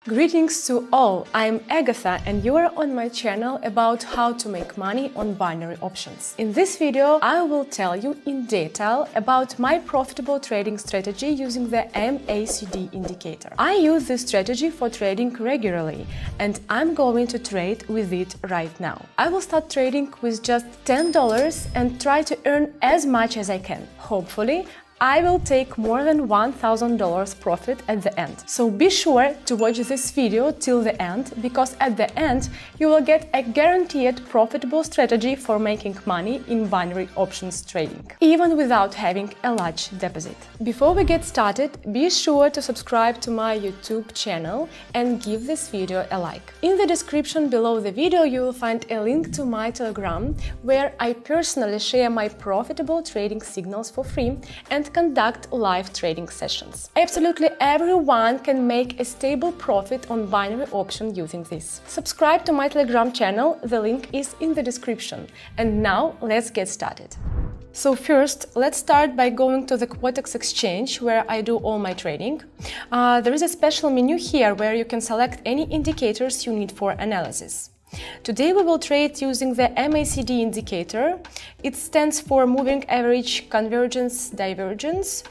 Greetings to all, I'm Agatha and you are on my channel about how to make money on binary options. In this video, I will tell you in detail about my profitable trading strategy using the MACD indicator. I use this strategy for trading regularly and I'm going to trade with it right now. I will start trading with just $10 and try to earn as much as I can. Hopefully, I will take more than $1,000 profit at the end. So be sure to watch this video till the end, because at the end you will get a guaranteed profitable strategy for making money in binary options trading, even without having a large deposit. Before we get started, be sure to subscribe to my YouTube channel and give this video a like. In the description below the video you will find a link to my Telegram, where I personally share my profitable trading signals for free and conduct live trading sessions. Absolutely everyone can make a stable profit on binary option using this. Subscribe to my Telegram channel, the link is in the description. And now let's get started. So first, let's start by going to the Quotex exchange where I do all my trading. There is a special menu here where you can select any indicators you need for analysis. Today we will trade using the MACD indicator. It stands for Moving Average Convergence Divergence.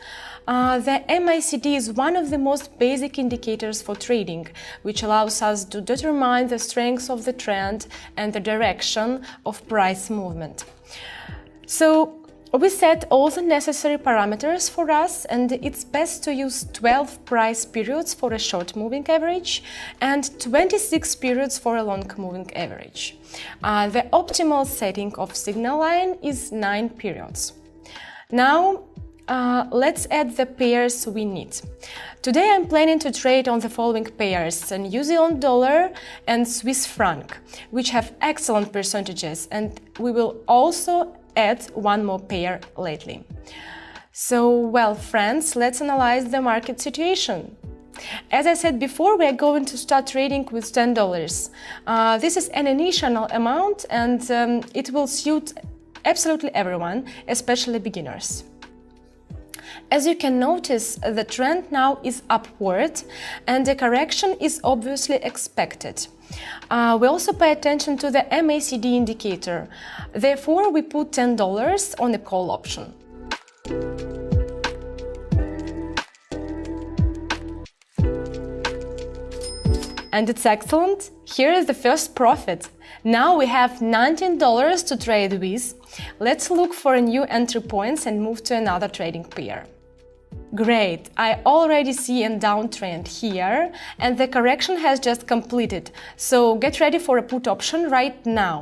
The MACD is one of the most basic indicators for trading, which allows us to determine the strength of the trend and the direction of price movement. So we set all the necessary parameters for us, and it's best to use 12 price periods for a short moving average and 26 periods for a long moving average. The optimal setting of signal line is 9 periods. Now, let's add the pairs we need. Today I'm planning to trade on the following pairs: New Zealand dollar and Swiss franc, which have excellent percentages, and we will also add one more pair lately. So, well, friends, let's analyze the market situation. As I said before, we are going to start trading with $10. This is an initial amount and it will suit absolutely everyone, especially beginners. As you can notice, the trend now is upward and the correction is obviously expected. We also pay attention to the MACD indicator. Therefore, we put $10 on a call option. And it's excellent. Here is the first profit. Now we have $19 to trade with. Let's look for a new entry points and move to another trading pair. Great, I already see a downtrend here and the correction has just completed, so get ready for a put option right now.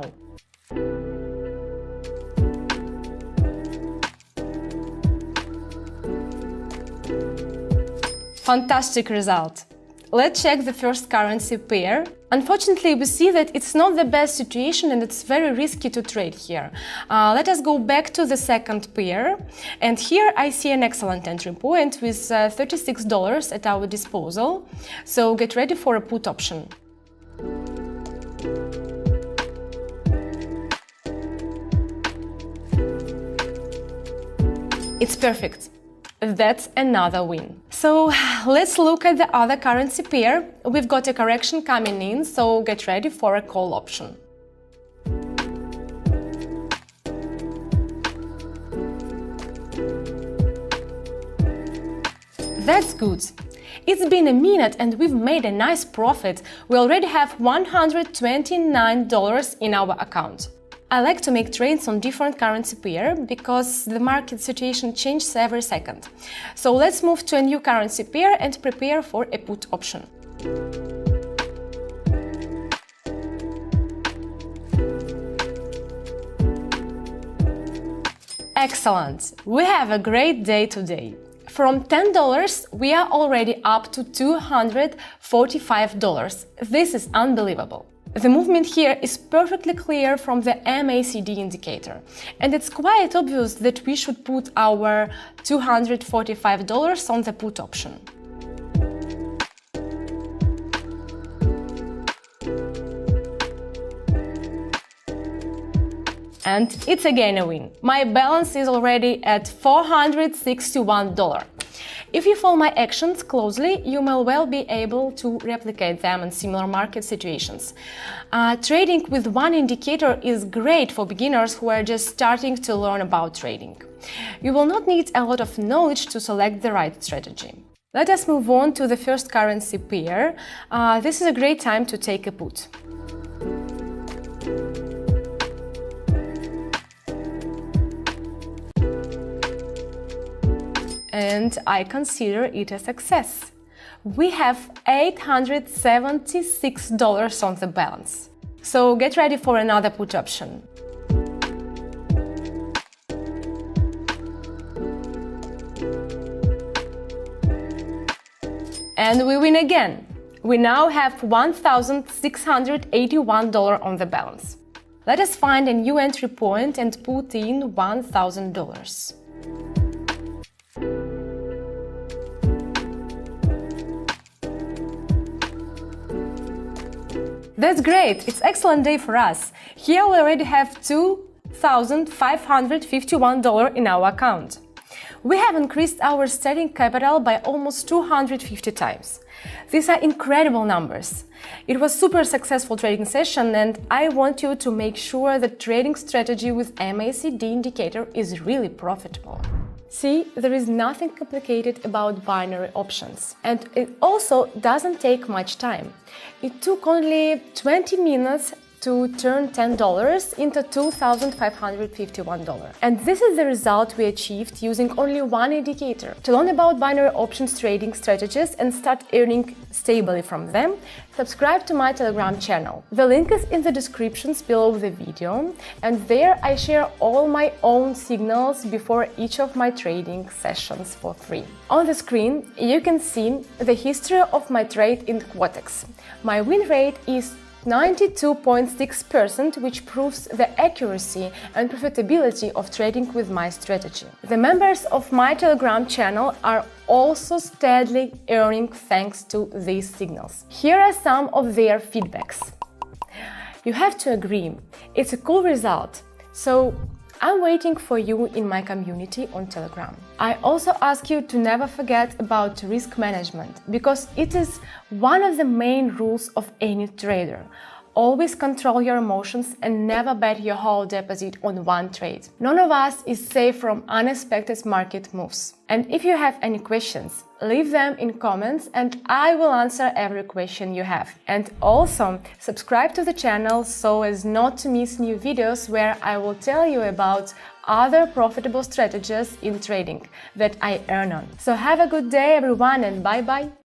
Fantastic result! Let's check the first currency pair. Unfortunately, we see that it's not the best situation and it's very risky to trade here. Let us go back to the second pair. And here I see an excellent entry point with $36 at our disposal. So get ready for a put option. It's perfect. That's another win. So let's look at the other currency pair. We've got a correction coming in, so get ready for a call option. That's good. It's been a minute and we've made a nice profit. We already have $129 in our account. I like to make trades on different currency pair because the market situation changes every second. So let's move to a new currency pair and prepare for a put option. Excellent! We have a great day today. From $10 we are already up to $245. This is unbelievable. The movement here is perfectly clear from the MACD indicator, and it's quite obvious that we should put our $245 on the put option. And it's again a win. My balance is already at $461. If you follow my actions closely, you may well be able to replicate them in similar market situations. Trading with one indicator is great for beginners who are just starting to learn about trading. You will not need a lot of knowledge to select the right strategy. Let us move on to the first currency pair. This is a great time to take a put. And I consider it a success. We have $876 on the balance. So get ready for another put option. And we win again. We now have $1,681 on the balance. Let us find a new entry point and put in $1,000. That's great! It's an excellent day for us. Here we already have $2,551 in our account. We have increased our starting capital by almost 250 times. These are incredible numbers. It was a super successful trading session, and I want you to make sure the trading strategy with MACD indicator is really profitable. See, there is nothing complicated about binary options, and it also doesn't take much time. It took only 20 minutes to turn $10 into $2,551. And this is the result we achieved using only one indicator. To learn about binary options trading strategies and start earning stably from them, subscribe to my Telegram channel. The link is in the descriptions below the video, and there I share all my own signals before each of my trading sessions for free. On the screen, you can see the history of my trade in Quotex. My win rate is 92.6%, which proves the accuracy and profitability of trading with my strategy. The members of my Telegram channel are also steadily earning thanks to these signals. Here are some of their feedbacks. You have to agree, it's a cool result. So I'm waiting for you in my community on Telegram. I also ask you to never forget about risk management, because it is one of the main rules of any trader. Always control your emotions and never bet your whole deposit on one trade. None of us is safe from unexpected market moves. And if you have any questions, leave them in comments and I will answer every question you have. And also, subscribe to the channel so as not to miss new videos where I will tell you about other profitable strategies in trading that I earn on. So have a good day everyone, and bye bye!